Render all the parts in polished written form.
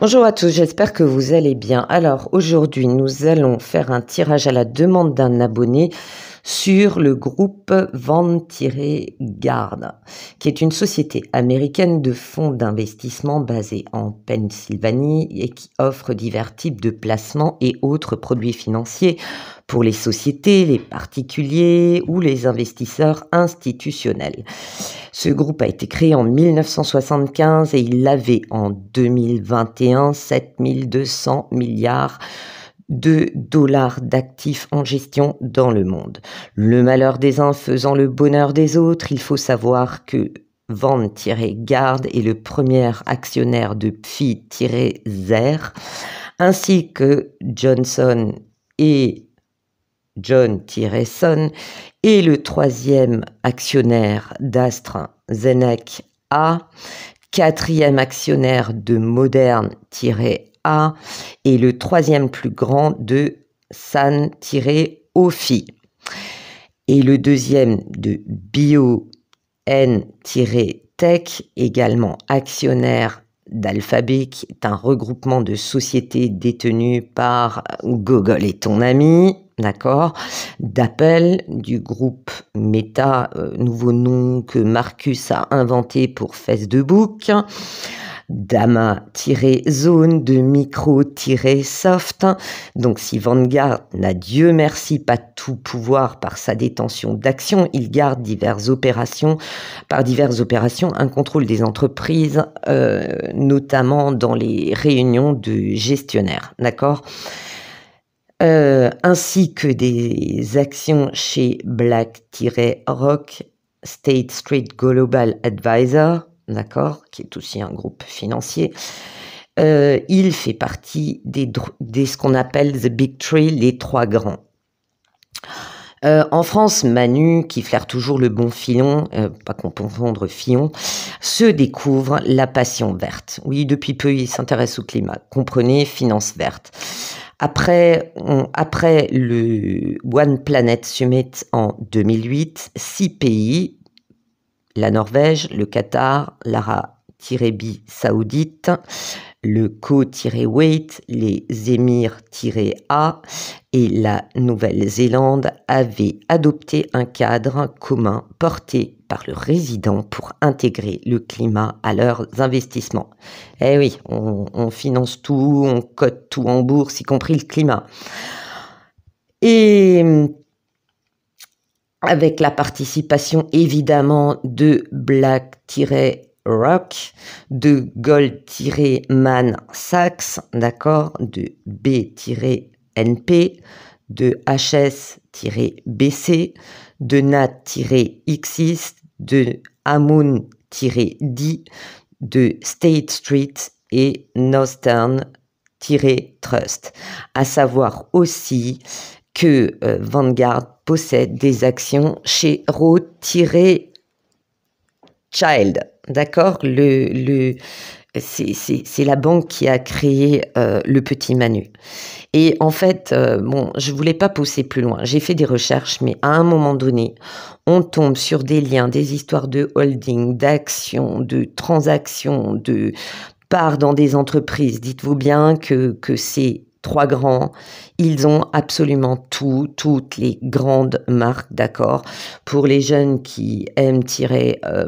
Bonjour à tous, j'espère que vous allez bien. Alors aujourd'hui, nous allons faire un tirage à la demande d'un abonné sur le groupe Vanguard, qui est une société américaine de fonds d'investissement basée en Pennsylvanie et qui offre divers types de placements et autres produits financiers pour les sociétés, les particuliers ou les investisseurs institutionnels. Ce groupe a été créé en 1975 et il avait en 2021 7200 milliards de dollars d'actifs en gestion dans le monde. Le malheur des uns faisant le bonheur des autres, il faut savoir que Vanguard est le premier actionnaire de Phi-Zer, ainsi que Johnson et John-Son et le troisième actionnaire d'AstraZeneca, quatrième actionnaire de Modern-A et le troisième plus grand de San-Ofi et le deuxième de BioN-Tech, également actionnaire d'Alphabet, qui est un regroupement de sociétés détenues par Google et ton ami, d'accord, d'Apple, du groupe Meta, nouveau nom que Marcus a inventé pour Facebook, d'Ama-Zone, de Micro-Soft. Donc si Vanguard n'a, Dieu merci, pas tout pouvoir par sa détention d'actions, il garde par diverses opérations un contrôle des entreprises, notamment dans les réunions de gestionnaires, d'accord, ainsi que des actions chez BlackRock, State Street Global Advisor, d'accord, qui est aussi un groupe financier. Il fait partie des ce qu'on appelle The Big Three, les trois grands. En France, Manu, qui flaire toujours le bon filon, pas confondre Fillon, se découvre la passion verte. Oui, depuis peu, il s'intéresse au climat. Comprenez, finance verte. Après le One Planet Summit en 2008, 6 pays, la Norvège, le Qatar, l'Arabie Saoudite, le Koweït, les Émirs-A et la Nouvelle-Zélande avaient adopté un cadre commun porté par le résident pour intégrer le climat à leurs investissements. Eh oui, on finance tout, on cote tout en bourse, y compris le climat. Et avec la participation évidemment de BlackRock, de Goldman Sachs, d'accord, de B-NP, de HS-BC, de Nat-Xis, de Amun-D, de State Street et Northern-Trust. À savoir aussi que Vanguard possède des actions chez Roth-Child, d'accord, c'est la banque qui a créé le petit Manu. Et en fait, je voulais pas pousser plus loin. J'ai fait des recherches, mais à un moment donné, on tombe sur des liens, des histoires de holding, d'actions, de transactions, de parts dans des entreprises. Dites-vous bien que ces trois grands, ils ont absolument toutes les grandes marques, d'accord. Pour les jeunes qui aiment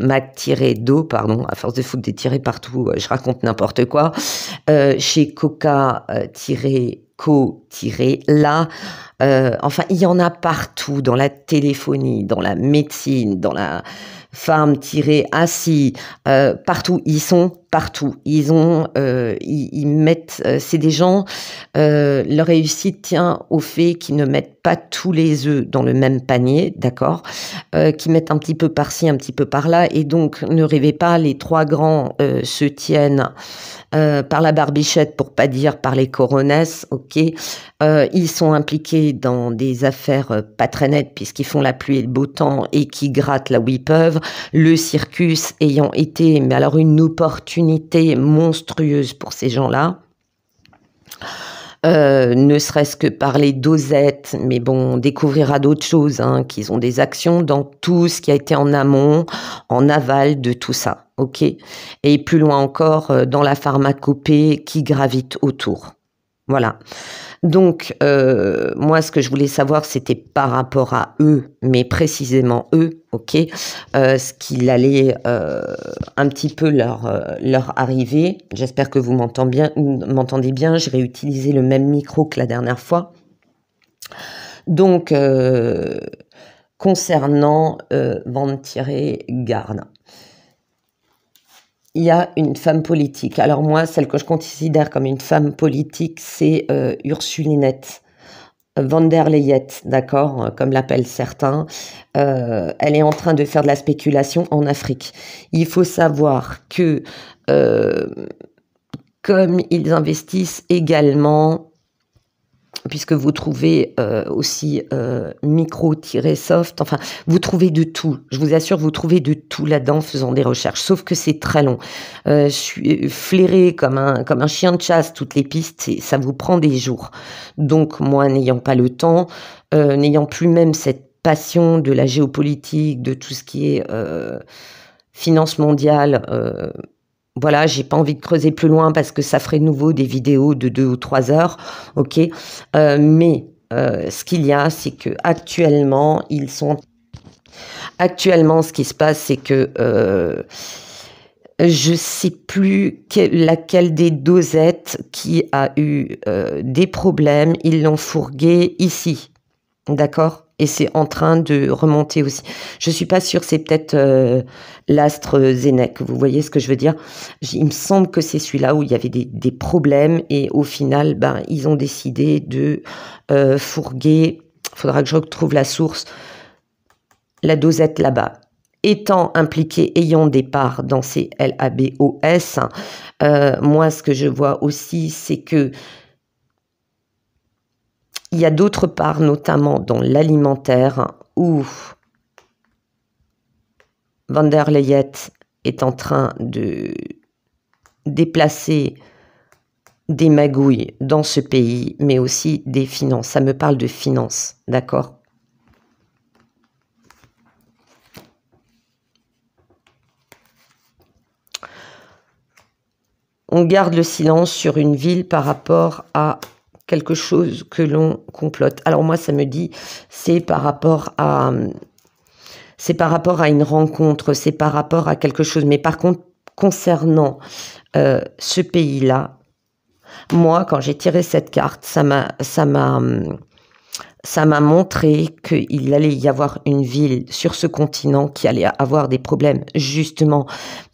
Mac-Do, pardon, à force de foutre des tirets partout, je raconte n'importe quoi. Chez Coca-Co-La, enfin, il y en a partout, dans la téléphonie, dans la médecine, dans la Farm-Assis, partout, ils sont partout. Ils mettent, c'est des gens, leur réussite tient au fait qu'ils ne mettent pas tous les œufs dans le même panier, d'accord, qui mettent un petit peu par-ci, un petit peu par-là, et donc ne rêvez pas, les trois grands se tiennent par la barbichette, pour pas dire par les coronesses, ok. Ils sont impliqués dans des affaires pas très nettes, puisqu'ils font la pluie et le beau temps et qui grattent là où ils peuvent. Le circus ayant été, mais alors une opportunité monstrueuse pour ces gens-là. Ne serait-ce que par les dosettes, mais bon, on découvrira d'autres choses, qu'ils ont des actions dans tout ce qui a été en amont, en aval de tout ça. ok? Et plus loin encore, dans la pharmacopée qui gravite autour. Voilà. Donc, moi, ce que je voulais savoir, c'était par rapport à eux, mais précisément eux, ok, ce qu'il allait un petit peu leur arriver. J'espère que vous m'entendez bien. J'ai réutilisé le même micro que la dernière fois. Donc, concernant Van Garde, il y a une femme politique. Alors moi, celle que je considère comme une femme politique, c'est Ursulinette van der Leyen, d'accord, comme l'appellent certains. Elle est en train de faire de la spéculation en Afrique. Il faut savoir que comme ils investissent également, puisque vous trouvez aussi micro-soft, enfin, vous trouvez de tout. Je vous assure, vous trouvez de tout là-dedans en faisant des recherches, sauf que c'est très long. Je suis flairée comme un chien de chasse, toutes les pistes, ça vous prend des jours. Donc, moi, n'ayant pas le temps, n'ayant plus même cette passion de la géopolitique, de tout ce qui est finance mondiale, voilà, j'ai pas envie de creuser plus loin parce que ça ferait de nouveau des vidéos de 2 ou 3 heures, ok. Mais ce qu'il y a, c'est que actuellement, ce qui se passe, c'est que je sais plus laquelle des dosettes qui a eu des problèmes. Ils l'ont fourgué ici, d'accord? Et c'est en train de remonter aussi. Je suis pas sûre, c'est peut-être l'AstraZeneca, vous voyez ce que je veux dire? Il me semble que c'est celui-là où il y avait des problèmes et au final, ben, ils ont décidé de fourguer, il faudra que je retrouve la source, la dosette là-bas. Étant impliqués, ayant des parts dans ces LABOS, moi, ce que je vois aussi, c'est que il y a d'autres parts, notamment dans l'alimentaire, où van der Leyen est en train de déplacer des magouilles dans ce pays, mais aussi des finances. Ça me parle de finances, d'accord? On garde le silence sur une ville par rapport à quelque chose que l'on complote. Alors moi, ça me dit, c'est par rapport à une rencontre, c'est par rapport à quelque chose. Mais par contre, concernant ce pays-là, moi, quand j'ai tiré cette carte, ça m'a montré qu'il allait y avoir une ville sur ce continent qui allait avoir des problèmes, justement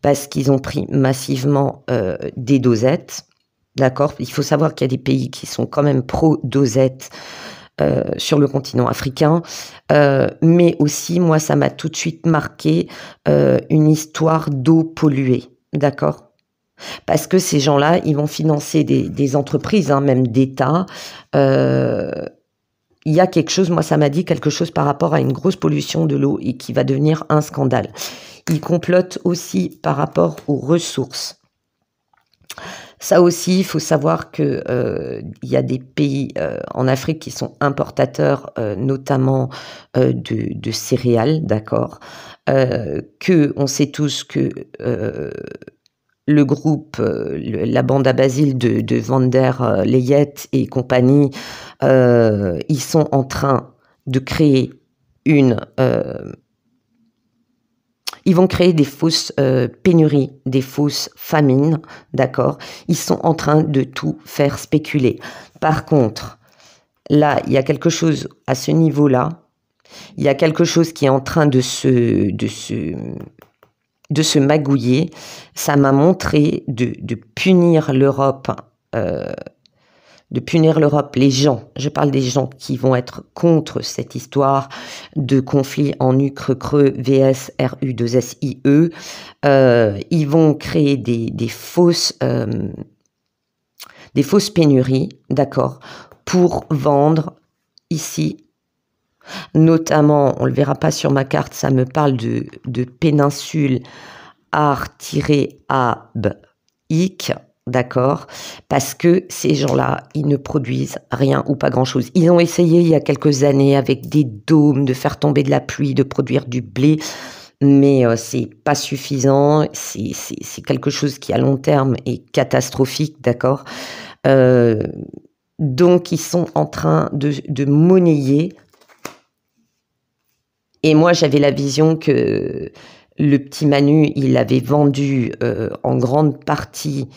parce qu'ils ont pris massivement des dosettes. D'accord, il faut savoir qu'il y a des pays qui sont quand même pro-dosette sur le continent africain, mais aussi, moi, ça m'a tout de suite marqué une histoire d'eau polluée, d'accord? Parce que ces gens-là, ils vont financer des entreprises, hein, même d'État. Il y a quelque chose, moi, ça m'a dit quelque chose par rapport à une grosse pollution de l'eau et qui va devenir un scandale. Ils complotent aussi par rapport aux ressources. Ça aussi, il faut savoir que il y a des pays en Afrique qui sont importateurs, notamment de céréales, d'accord. Que on sait tous que le groupe, la bande à Basile de Van der Leyen et compagnie, ils sont en train de créer ils vont créer des fausses pénuries, des fausses famines, d'accord? Ils sont en train de tout faire spéculer. Par contre, là, il y a quelque chose à ce niveau-là. Il y a quelque chose qui est en train de se magouiller. Ça m'a montré de punir l'Europe. Les gens, je parle des gens qui vont être contre cette histoire de conflit en Ukraine vs RU2SIE, ils vont créer des fausses pénuries, d'accord, pour vendre ici, notamment, on le verra pas sur ma carte, ça me parle de péninsule Ar-Ab-Ik, d'accord, parce que ces gens-là, ils ne produisent rien ou pas grand-chose. Ils ont essayé il y a quelques années avec des dômes de faire tomber de la pluie, de produire du blé. mais c'est pas suffisant, c'est quelque chose qui à long terme est catastrophique, d'accord? Donc ils sont en train de monnayer, et moi j'avais la vision que le petit Manu, il avait vendu en grande partie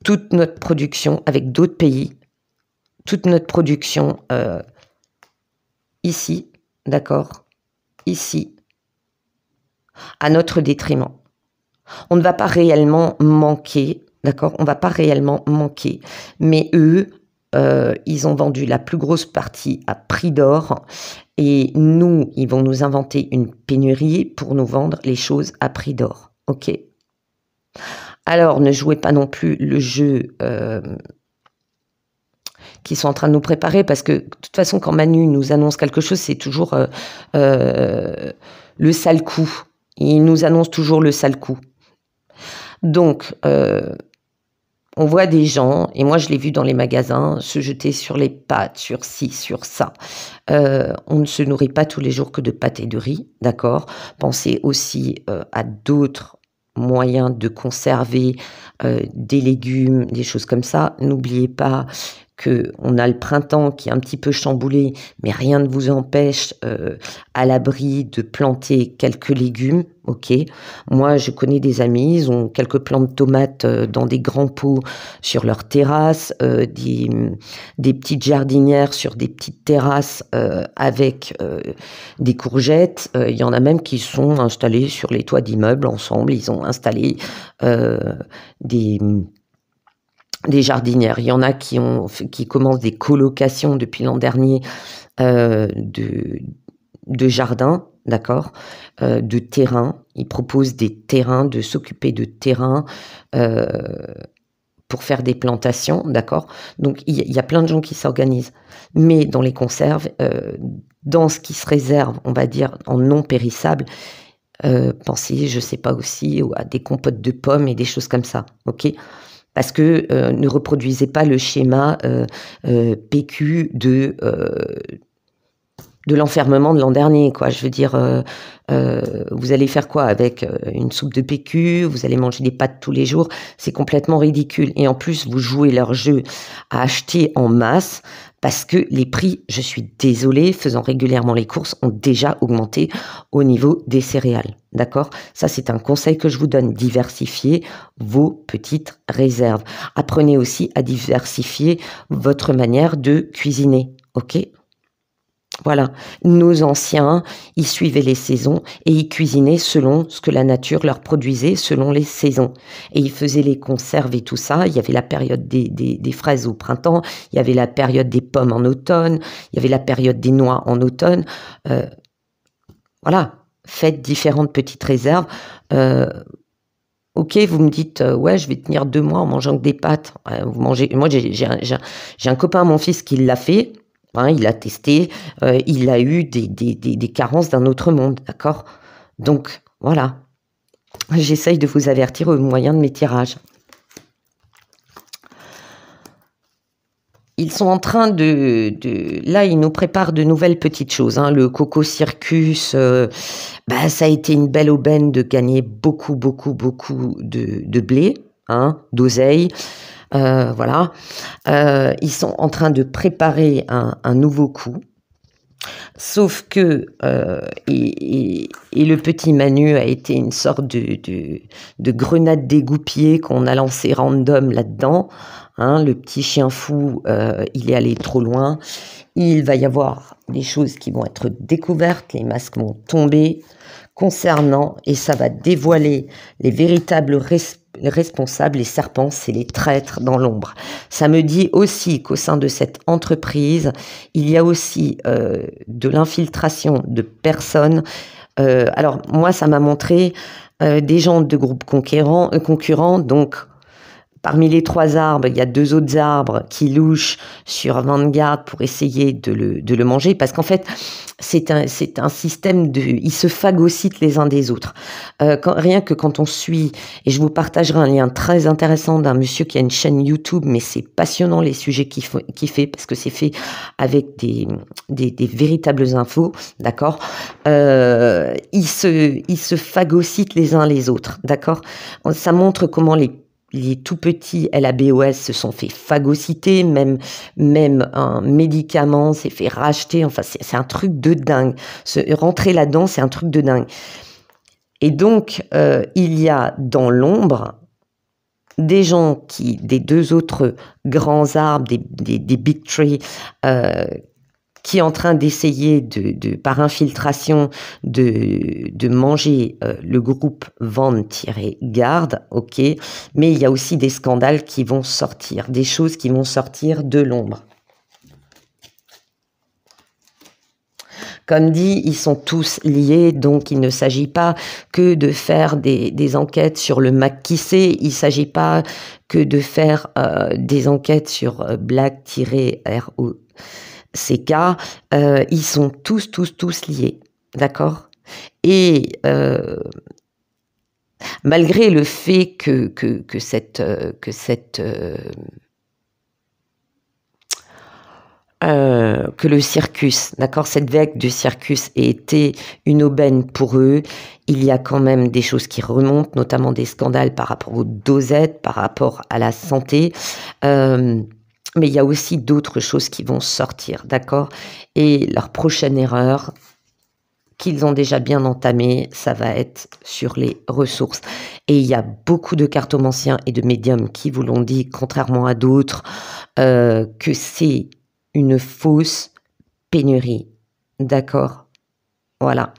toute notre production avec d'autres pays, toute notre production ici, d'accord, ici, à notre détriment. On ne va pas réellement manquer, d'accord, on ne va pas réellement manquer, mais eux, ils ont vendu la plus grosse partie à prix d'or, et nous, ils vont nous inventer une pénurie pour nous vendre les choses à prix d'or, ok? Alors, ne jouez pas non plus le jeu qu'ils sont en train de nous préparer, parce que de toute façon, quand Manu nous annonce quelque chose, c'est toujours le sale coup. Il nous annonce toujours le sale coup. Donc, on voit des gens, et moi je l'ai vu dans les magasins, se jeter sur les pâtes, sur ci, sur ça. On ne se nourrit pas tous les jours que de pâtes et de riz, d'accord? Pensez aussi à d'autres moyens de conserver des légumes, des choses comme ça. N'oubliez pas qu'on a le printemps qui est un petit peu chamboulé, mais rien ne vous empêche à l'abri de planter quelques légumes, ok? Moi, je connais des amis, ils ont quelques plants de tomates dans des grands pots sur leur terrasse, des petites jardinières sur des petites terrasses avec des courgettes. Il y en a même qui sont installés sur les toits d'immeubles ensemble, ils ont installé des jardinières. Il y en a qui commencent des colocations depuis l'an dernier de jardins, d'accord, de terrains. Ils proposent des terrains, de s'occuper de terrains pour faire des plantations, d'accord. Donc il y a plein de gens qui s'organisent. Mais dans les conserves, dans ce qui se réserve, on va dire, en non périssable, pensez, je sais pas, aussi à des compotes de pommes et des choses comme ça, ok? Parce que ne reproduisez pas le schéma PQ de l'enfermement de l'an dernier, quoi. Je veux dire, vous allez faire quoi avec une soupe de PQ? Vous allez manger des pâtes tous les jours? C'est complètement ridicule. Et en plus, vous jouez leur jeu à acheter en masse, parce que les prix, je suis désolée, faisant régulièrement les courses, ont déjà augmenté au niveau des céréales. D'accord? Ça, c'est un conseil que je vous donne. Diversifiez vos petites réserves. Apprenez aussi à diversifier votre manière de cuisiner. Ok? Voilà. Nos anciens, ils suivaient les saisons et ils cuisinaient selon ce que la nature leur produisait, selon les saisons. Et ils faisaient les conserves et tout ça. Il y avait la période des fraises au printemps, il y avait la période des pommes en automne, il y avait la période des noix en automne. Voilà. Faites différentes petites réserves. Ok, vous me dites, ouais, je vais tenir 2 mois en mangeant que des pâtes. Vous mangez. Moi, j'ai un copain, mon fils, qui l'a fait. Hein, il a testé. Il a eu des carences d'un autre monde, d'accord? Donc, voilà. J'essaye de vous avertir au moyen de mes tirages. Ils sont en train là, ils nous préparent de nouvelles petites choses. Hein. Le Coco Circus, ça a été une belle aubaine de gagner beaucoup de blé, hein, d'oseille. Voilà. Ils sont en train de préparer un nouveau coup. Sauf que, et le petit Manu a été une sorte de grenade dégoupillée qu'on a lancé random là-dedans. Hein, le petit chien fou, il est allé trop loin. Il va y avoir des choses qui vont être découvertes, les masques vont tomber concernant, et ça va dévoiler les véritables responsables, les serpents, c'est les traîtres dans l'ombre. Ça me dit aussi qu'au sein de cette entreprise, il y a aussi de l'infiltration de personnes. Alors moi, ça m'a montré des gens de groupes concurrents, donc Parmi les 3 arbres, il y a 2 autres arbres qui louchent sur Vanguard pour essayer de le manger, parce qu'en fait, c'est un système de... Ils se phagocytent les uns des autres. Rien que quand on suit, et je vous partagerai un lien très intéressant d'un monsieur qui a une chaîne YouTube, mais c'est passionnant les sujets qu'il fait, parce que c'est fait avec des véritables infos, d'accord. Ils se phagocytent les uns les autres, d'accord. Ça montre comment les tout petits LABOS se sont fait phagocyter, même un médicament s'est fait racheter. Enfin, c'est un truc de dingue. Rentrer là-dedans, c'est un truc de dingue. Et donc, il y a dans l'ombre des gens des 2 autres grands arbres, des big trees, qui est en train d'essayer par infiltration de manger le groupe Vanguard, ok, mais il y a aussi des scandales qui vont sortir, des choses qui vont sortir de l'ombre. Comme dit, ils sont tous liés, donc il ne s'agit pas que de faire des enquêtes sur le Mac-Kissé, il ne s'agit pas que de faire des enquêtes sur Black-RO. Ces cas, ils sont tous liés, d'accord. Et malgré le fait que le circus, d'accord, cette vague de circus ait été une aubaine pour eux, il y a quand même des choses qui remontent, notamment des scandales par rapport aux dosettes, par rapport à la santé. Mais il y a aussi d'autres choses qui vont sortir, d'accord? Et leur prochaine erreur, qu'ils ont déjà bien entamée, ça va être sur les ressources. Et il y a beaucoup de cartomanciens et de médiums qui vous l'ont dit, contrairement à d'autres, que c'est une fausse pénurie, d'accord? Voilà.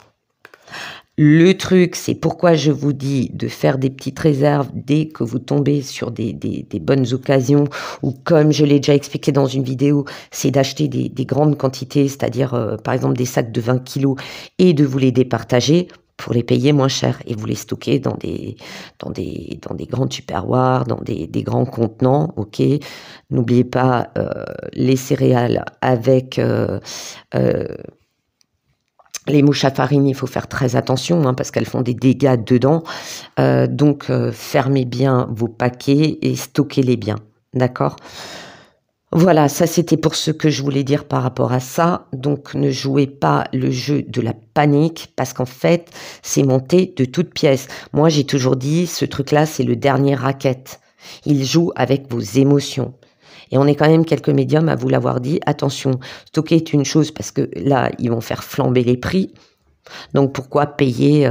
Le truc, c'est pourquoi je vous dis de faire des petites réserves dès que vous tombez sur des bonnes occasions, ou comme je l'ai déjà expliqué dans une vidéo, c'est d'acheter des grandes quantités, c'est-à-dire par exemple des sacs de 20 kilos, et de vous les départager pour les payer moins cher, et vous les stocker dans des grands tupperwares, dans des grands contenants, ok. N'oubliez pas les céréales avec... les mouches à farine, il faut faire très attention parce qu'elles font des dégâts dedans. Donc, fermez bien vos paquets et stockez-les bien. D'accord ? Voilà, ça c'était pour ce que je voulais dire par rapport à ça. Donc, ne jouez pas le jeu de la panique parce qu'en fait, c'est monté de toutes pièces. Moi, j'ai toujours dit, ce truc-là, c'est le dernier racket. Il joue avec vos émotions. Et on est quand même quelques médiums à vous l'avoir dit, attention, stocker est une chose parce que là, ils vont faire flamber les prix. Donc pourquoi payer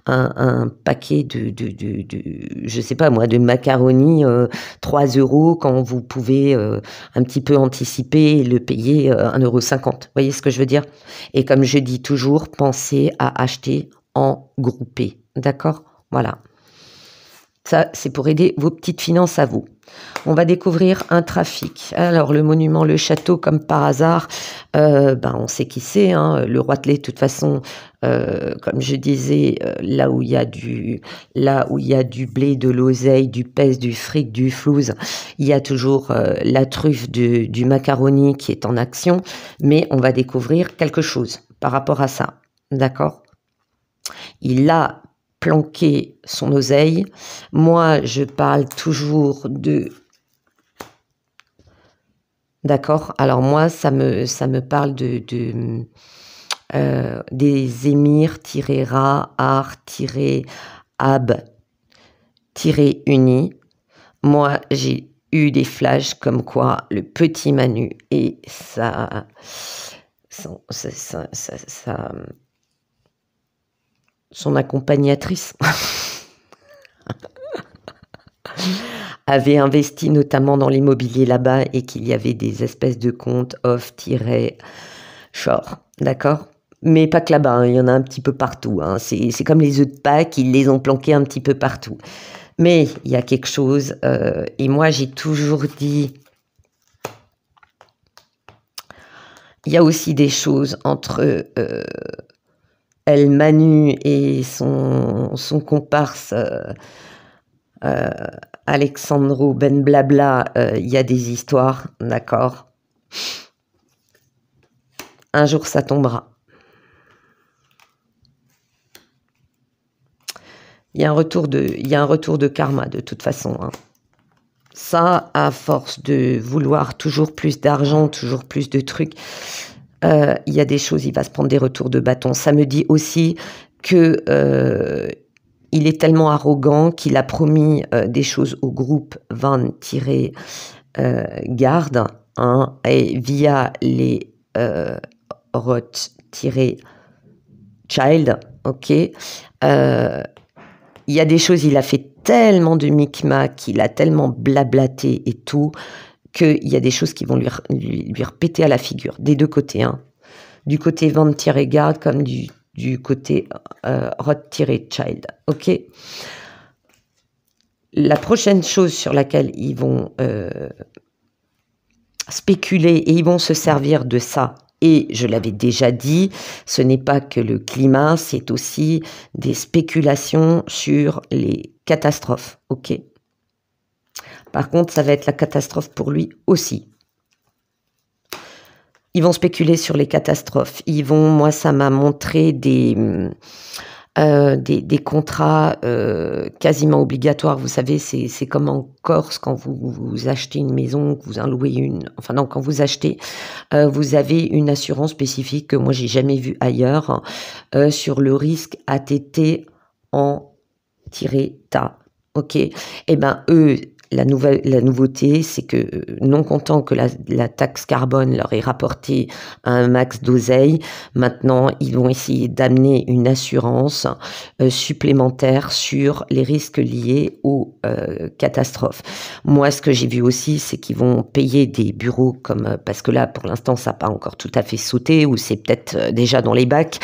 un paquet je sais pas moi, de macaroni 3 € quand vous pouvez un petit peu anticiper et le payer 1,50 €. Vous voyez ce que je veux dire? Et comme je dis toujours, pensez à acheter en groupé. D'accord? Voilà. Ça, c'est pour aider vos petites finances à vous. On va découvrir un trafic. Alors, le monument, le château, comme par hasard, on sait qui c'est. Le Roitelet, de toute façon, comme je disais, là où il y a du blé, de l'oseille, du pèse, du fric, du flouze, il y a toujours la truffe du macaroni qui est en action. Mais on va découvrir quelque chose par rapport à ça. D'accord? Il a planquer son oseille. Moi, je parle toujours de... D'accord? Alors moi, ça me parle des émirs-ra, art-ab-uni. Moi, j'ai eu des flashs comme quoi le petit Manu et son accompagnatrice avait investi notamment dans l'immobilier là-bas et qu'il y avait des espèces de comptes off-shore, d'accord? Mais pas que là-bas, il y en a un petit peu partout. C'est comme les œufs de Pâques, ils les ont planqués un petit peu partout. Mais il y a quelque chose, et moi j'ai toujours dit, il y a aussi des choses entre... El Manu et son comparse Alexandro Ben Blabla, il y a des histoires, d'accord. Un jour, ça tombera. Il y a un retour de karma, de toute façon. Hein. Ça, à force de vouloir toujours plus d'argent, toujours plus de trucs, il y a des choses, il va se prendre des retours de bâton. Ça me dit aussi que il est tellement arrogant qu'il a promis des choses au groupe Van-Garde, hein, et via les Roth-Child, ok. Il y a des choses, il a fait tellement de micmac, il a tellement blablaté et tout, qu'il y a des choses qui vont lui repéter à la figure, des deux côtés, hein. Du côté Van-Garde comme du côté Roth-Child, ok. La prochaine chose sur laquelle ils vont spéculer et ils vont se servir de ça, et je l'avais déjà dit, ce n'est pas que le climat, c'est aussi des spéculations sur les catastrophes, ok. Par contre, ça va être la catastrophe pour lui aussi. Ils vont spéculer sur les catastrophes. Moi, ça m'a montré des contrats quasiment obligatoires. Vous savez, c'est comme en Corse quand vous achetez une maison, que vous en louez une. Enfin non, quand vous achetez, vous avez une assurance spécifique que moi j'ai jamais vue ailleurs sur le risque ATT en -ta. Ok. Eh ben eux. La nouveauté, c'est que non content que la taxe carbone leur ait rapporté un max d'oseille, maintenant ils vont essayer d'amener une assurance supplémentaire sur les risques liés aux catastrophes. Moi, ce que j'ai vu aussi, c'est qu'ils vont payer des bureaux comme parce que là, pour l'instant, ça n'a pas encore tout à fait sauté ou c'est peut-être déjà dans les bacs.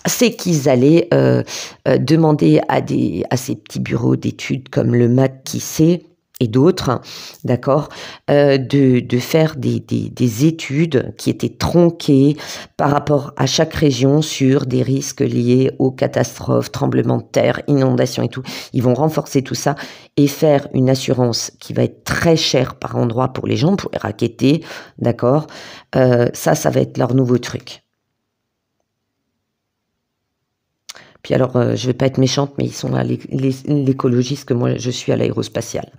C'est qu'ils allaient demander à ces petits bureaux d'études comme le McKinsey et d'autres, d'accord, de faire des études qui étaient tronquées par rapport à chaque région sur des risques liés aux catastrophes, tremblements de terre, inondations et tout. Ils vont renforcer tout ça et faire une assurance qui va être très chère par endroit pour les gens, pour les racketter, d'accord. Ça va être leur nouveau truc. Puis alors, je vais pas être méchante, mais ils sont là, l'écologiste que moi je suis à l'aérospatiale.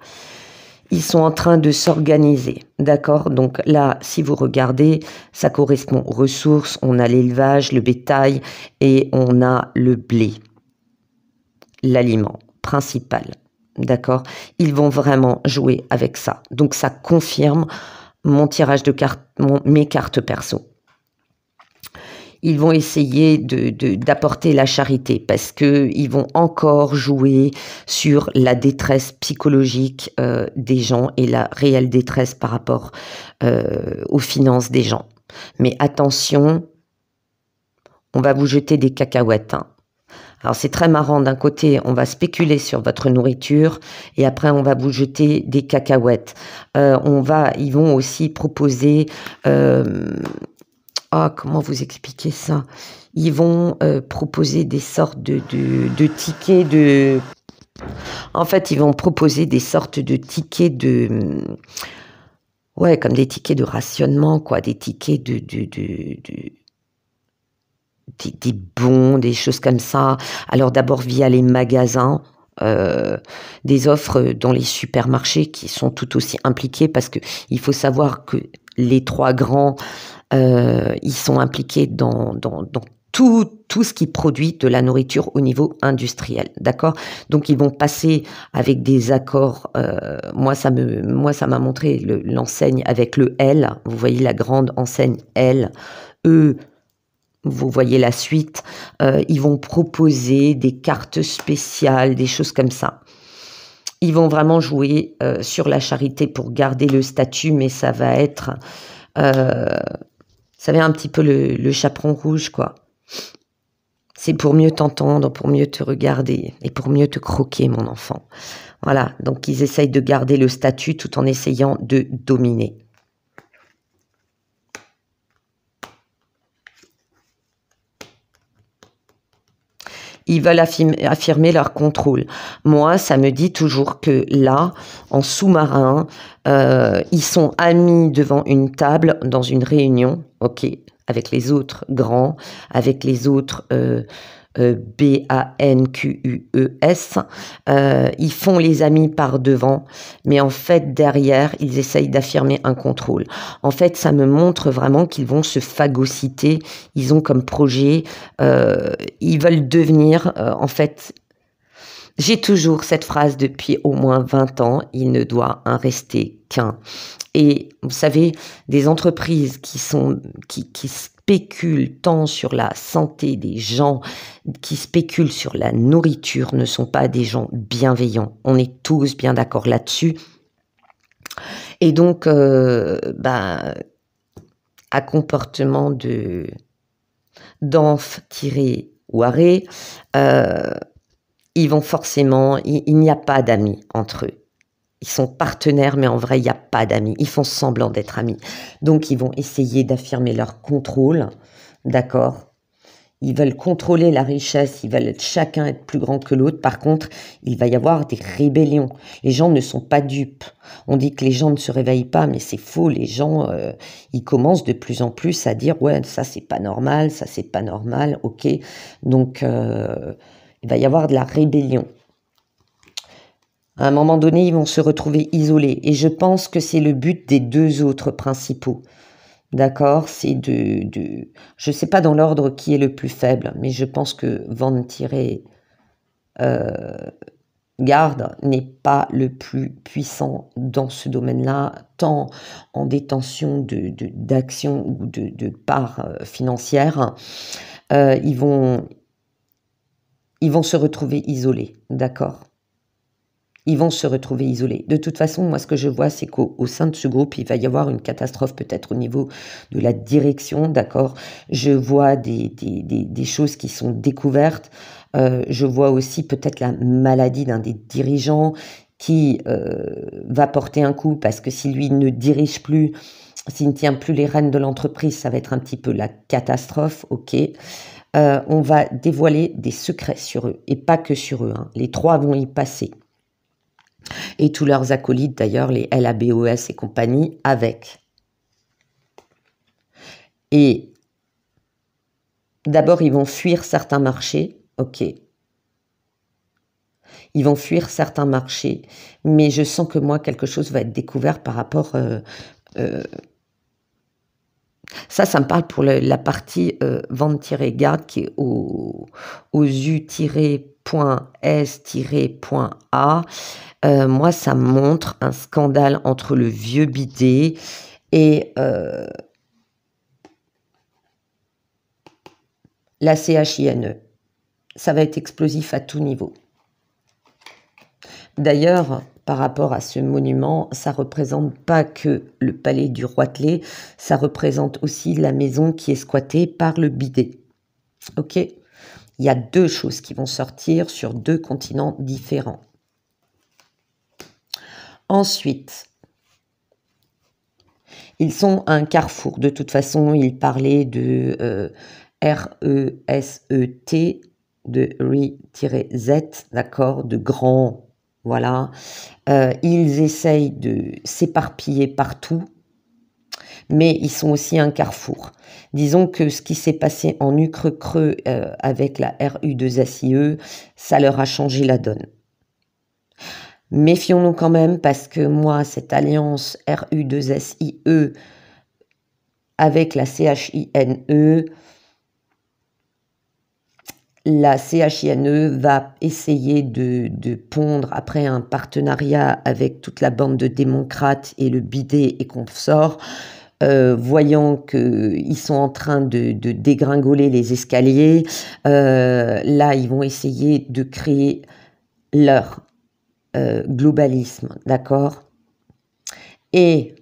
Ils sont en train de s'organiser, d'accord? Donc là, si vous regardez, ça correspond aux ressources. On a l'élevage, le bétail et on a le blé, l'aliment principal, d'accord? Ils vont vraiment jouer avec ça. Donc ça confirme mon tirage de cartes, mes cartes perso. Ils vont essayer d'apporter la charité parce que ils vont encore jouer sur la détresse psychologique des gens et la réelle détresse par rapport aux finances des gens. Mais attention, on va vous jeter des cacahuètes. Hein. Alors c'est très marrant, d'un côté on va spéculer sur votre nourriture et après on va vous jeter des cacahuètes. Ils vont aussi proposer... comment vous expliquer ça? Ils vont proposer des sortes de tickets de... En fait, ils vont proposer des sortes de tickets de... Ouais, comme des tickets de rationnement, quoi. Des tickets des bons, des choses comme ça. Alors d'abord via les magasins, des offres dans les supermarchés qui sont tout aussi impliqués parce que il faut savoir que les trois grands... ils sont impliqués dans tout ce qui produit de la nourriture au niveau industriel, d'accord? Donc ils vont passer avec des accords. Moi, ça m'a montré l'enseigne avec le L. Vous voyez la grande enseigne L. Eux, vous voyez la suite. Ils vont proposer des cartes spéciales, des choses comme ça. Ils vont vraiment jouer sur la charité pour garder le statut, mais ça va être... ça va un petit peu le chaperon rouge, quoi. C'est pour mieux t'entendre, pour mieux te regarder et pour mieux te croquer, mon enfant. Voilà, donc ils essayent de garder le statut tout en essayant de dominer. Ils veulent affirmer leur contrôle. Moi, ça me dit toujours que là, en sous-marin, ils sont amis devant une table dans une réunion, ok, avec les autres grands, avec les autres BANQUES. Ils font les amis par devant, mais en fait, derrière, ils essayent d'affirmer un contrôle. En fait, ça me montre vraiment qu'ils vont se phagocyter. Ils ont comme projet, ils veulent devenir, en fait, j'ai toujours cette phrase depuis au moins 20 ans, il ne doit en rester qu'un. Et vous savez, des entreprises qui spéculent tant sur la santé des gens, qui spéculent sur la nourriture, ne sont pas des gens bienveillants. On est tous bien d'accord là-dessus. Et donc, à comportement d'enf-Waré, ils vont forcément, il n'y a pas d'amis entre eux. Ils sont partenaires, mais en vrai, il n'y a pas d'amis. Ils font semblant d'être amis. Donc, ils vont essayer d'affirmer leur contrôle, d'accord? Ils veulent contrôler la richesse, ils veulent chacun être plus grand que l'autre. Par contre, il va y avoir des rébellions. Les gens ne sont pas dupes. On dit que les gens ne se réveillent pas, mais c'est faux. Les gens, ils commencent de plus en plus à dire « Ouais, ça, c'est pas normal, ça, c'est pas normal, ok. » Donc, il va y avoir de la rébellion. À un moment donné, ils vont se retrouver isolés. Et je pense que c'est le but des deux autres principaux. D'accord? C'est je ne sais pas dans l'ordre qui est le plus faible, mais je pense que Vantiret-Garde n'est pas le plus puissant dans ce domaine-là, tant en détention d'actions ou de parts financières. Ils vont se retrouver isolés, d'accord? Ils vont se retrouver isolés. De toute façon, moi, ce que je vois, c'est qu'au sein de ce groupe, il va y avoir une catastrophe peut-être au niveau de la direction, d'accord? Je vois des choses qui sont découvertes. Je vois aussi peut-être la maladie d'un des dirigeants qui va porter un coup parce que si lui ne dirige plus, s'il ne tient plus les rênes de l'entreprise, ça va être un petit peu la catastrophe, ok? On va dévoiler des secrets sur eux, et pas que sur eux, hein. Les trois vont y passer. Et tous leurs acolytes d'ailleurs, les LABOS et compagnie, avec. Et d'abord, ils vont fuir certains marchés, ok. Ils vont fuir certains marchés, mais je sens que moi, quelque chose va être découvert par rapport... ça me parle pour la partie vente-garde qui est aux u-.s-.a. Moi, ça me montre un scandale entre le vieux bidet et la CHINE. Ça va être explosif à tout niveau. D'ailleurs, par rapport à ce monument, ça ne représente pas que le palais du Roitelet, ça représente aussi la maison qui est squattée par le bidet. Ok? Il y a deux choses qui vont sortir sur deux continents différents. Ensuite, ils sont à un carrefour. De toute façon, ils parlaient de RESET, de RE-Z, d'accord, de grand, voilà. Ils essayent de s'éparpiller partout, mais ils sont aussi un carrefour. Disons que ce qui s'est passé en Ucre-Creux avec la RU2SIE, ça leur a changé la donne. Méfions-nous quand même parce que moi, cette alliance RU2SIE avec la CHINE, la CHINE va essayer de pondre après un partenariat avec toute la bande de démocrates et le bidet et consorts, voyant qu'ils sont en train de dégringoler les escaliers. Là, ils vont essayer de créer leur globalisme, d'accord? Et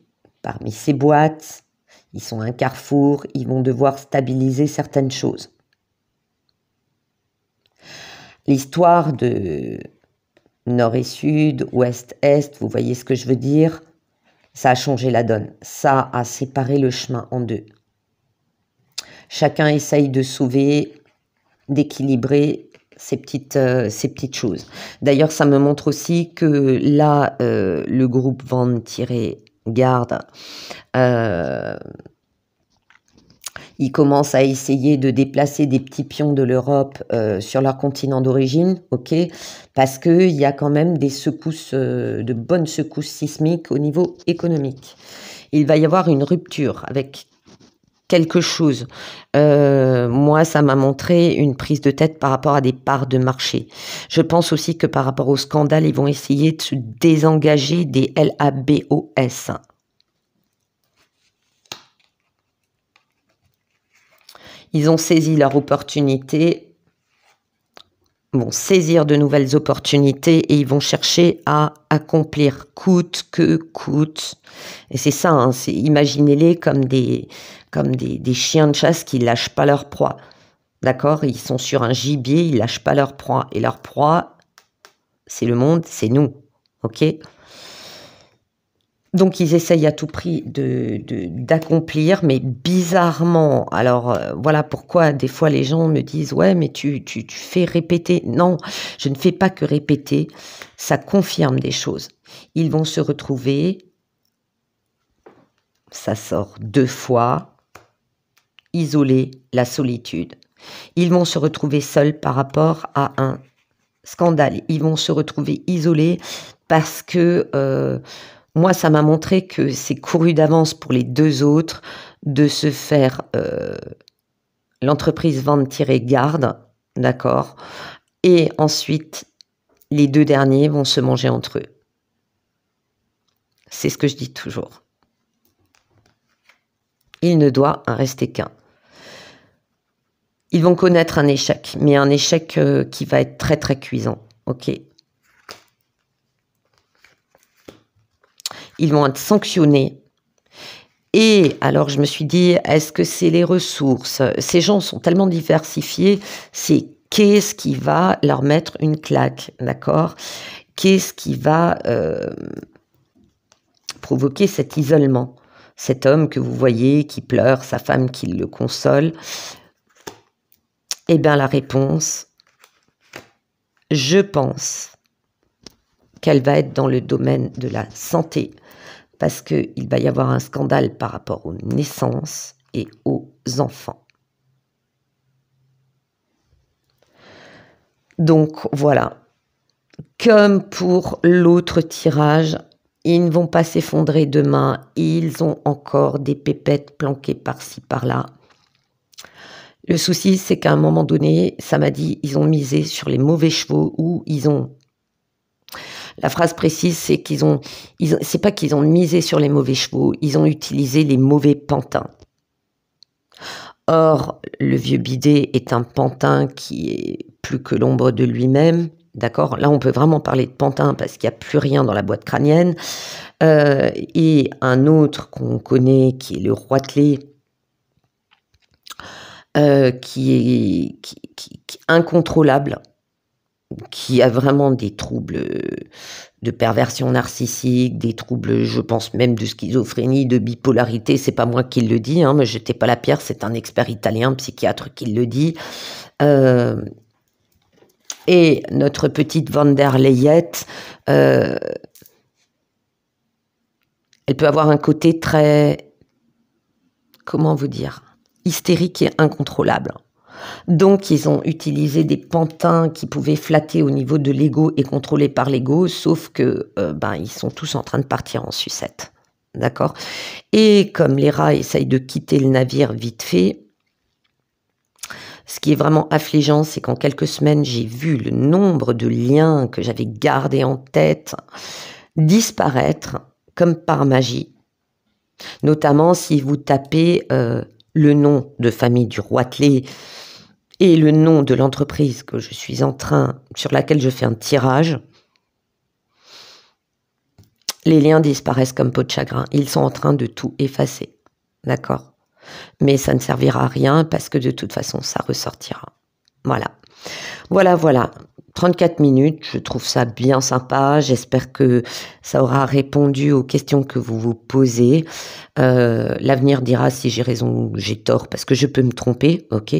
parmi ces boîtes, ils sont un carrefour, ils vont devoir stabiliser certaines choses. L'histoire de nord et sud, ouest-est, vous voyez ce que je veux dire? Ça a changé la donne. Ça a séparé le chemin en deux. Chacun essaye de sauver, d'équilibrer ces petites choses. D'ailleurs, ça me montre aussi que là, le groupe Van-Garde, ils commencent à essayer de déplacer des petits pions de l'Europe sur leur continent d'origine, ok, parce qu'il y a quand même des secousses, de bonnes secousses sismiques au niveau économique. Il va y avoir une rupture avec quelque chose. Moi, ça m'a montré une prise de tête par rapport à des parts de marché. Je pense aussi que par rapport au scandale, ils vont essayer de se désengager des LABOS. Ils ont saisi leur opportunité, vont saisir de nouvelles opportunités et ils vont chercher à accomplir coûte que coûte. Et c'est ça, hein, imaginez-les comme des chiens de chasse qui lâchent pas leur proie. D'accord? Ils sont sur un gibier, ils lâchent pas leur proie. Et leur proie, c'est le monde, c'est nous. Ok? Donc ils essayent à tout prix d'accomplir, mais bizarrement. Alors voilà pourquoi des fois les gens me disent ouais mais tu fais répéter. Non, je ne fais pas que répéter, ça confirme des choses. Ils vont se retrouver, ça sort 2 fois, isolés, la solitude. Ils vont se retrouver seuls par rapport à un scandale. Ils vont se retrouver isolés parce que moi, ça m'a montré que c'est couru d'avance pour les 2 autres de se faire l'entreprise Van-Garde, d'accord? Et ensuite, les 2 derniers vont se manger entre eux. C'est ce que je dis toujours. Il ne doit en rester qu'un. Ils vont connaître un échec, mais un échec qui va être très très cuisant, ok? Ils vont être sanctionnés. Et alors, je me suis dit, est-ce que c'est les ressources? Ces gens sont tellement diversifiés, c'est qu'est-ce qui va leur mettre une claque, d'accord? Qu'est-ce qui va provoquer cet isolement? Cet homme que vous voyez qui pleure, sa femme qui le console. Eh bien, la réponse, je pense qu'elle va être dans le domaine de la santé, parce qu'il va y avoir un scandale par rapport aux naissances et aux enfants. Donc voilà, comme pour l'autre tirage, ils ne vont pas s'effondrer demain, ils ont encore des pépettes planquées par-ci, par-là. Le souci, c'est qu'à un moment donné, ça m'a dit, ils ont misé sur les mauvais chevaux ou ils ont... La phrase précise, c'est c'est pas qu'ils ont misé sur les mauvais chevaux, ils ont utilisé les mauvais pantins. Or, le vieux bidet est un pantin qui est plus que l'ombre de lui-même, d'accord? Là, on peut vraiment parler de pantin parce qu'il n'y a plus rien dans la boîte crânienne. Et un autre qu'on connaît, qui est le roitelet, qui est incontrôlable, qui a vraiment des troubles de perversion narcissique, des troubles, je pense même de schizophrénie, de bipolarité, c'est pas moi qui le dis, hein, me jetez pas la pierre, c'est un expert italien, psychiatre qui le dit. Et notre petite Van der Leyette, elle peut avoir un côté très, comment vous dire, hystérique et incontrôlable. Donc, ils ont utilisé des pantins qui pouvaient flatter au niveau de l'ego et contrôler par l'ego, sauf que ils sont tous en train de partir en sucette. D'accord? Et comme les rats essayent de quitter le navire vite fait, ce qui est vraiment affligeant, c'est qu'en quelques semaines, j'ai vu le nombre de liens que j'avais gardés en tête disparaître comme par magie. Notamment si vous tapez le nom de famille du roitelet et le nom de l'entreprise que je suis sur laquelle je fais un tirage, les liens disparaissent comme peau de chagrin. Ils sont en train de tout effacer. D'accord? Mais ça ne servira à rien parce que de toute façon, ça ressortira. Voilà. Voilà. 34 minutes, je trouve ça bien sympa. J'espère que ça aura répondu aux questions que vous vous posez. L'avenir dira si j'ai raison ou j'ai tort, parce que je peux me tromper, ok?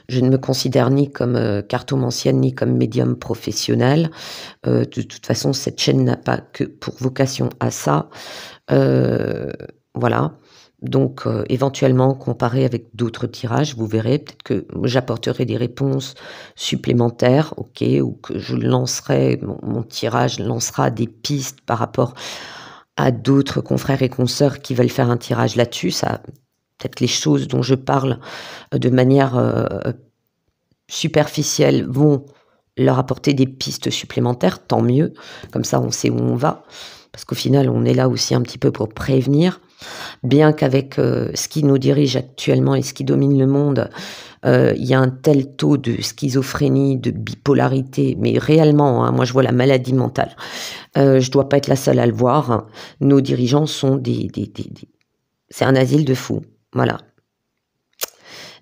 Je ne me considère ni comme cartomancienne, ni comme médium professionnel. De toute façon, cette chaîne n'a pas que pour vocation à ça. Voilà. Donc, éventuellement, comparé avec d'autres tirages, vous verrez, peut-être que j'apporterai des réponses supplémentaires, ok, ou que je lancerai, mon tirage lancera des pistes par rapport à d'autres confrères et consoeurs qui veulent faire un tirage là-dessus. Ça, peut-être les choses dont je parle de manière superficielle vont leur apporter des pistes supplémentaires, tant mieux. Comme ça, on sait où on va. Parce qu'au final, on est là aussi un petit peu pour prévenir. Bien qu'avec ce qui nous dirige actuellement et ce qui domine le monde, il y a un tel taux de schizophrénie, de bipolarité, mais réellement, hein, moi je vois la maladie mentale. Je dois pas être la seule à le voir, hein. Nos dirigeants sont c'est un asile de fous, voilà.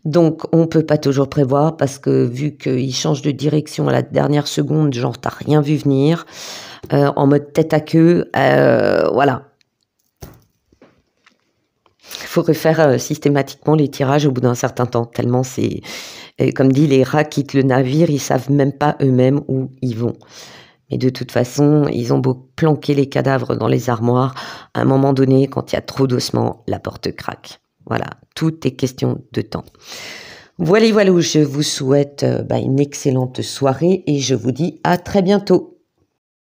Donc on peut pas toujours prévoir parce que vu qu'ils changent de direction à la dernière seconde, genre tu rien vu venir, en mode tête à queue, voilà. Il faut refaire systématiquement les tirages au bout d'un certain temps, tellement c'est, comme dit, les rats quittent le navire, ils savent même pas eux-mêmes où ils vont. Mais de toute façon, ils ont beau planquer les cadavres dans les armoires, à un moment donné, quand il y a trop d'ossements, la porte craque. Voilà, tout est question de temps. Voilà, je vous souhaite une excellente soirée et je vous dis à très bientôt.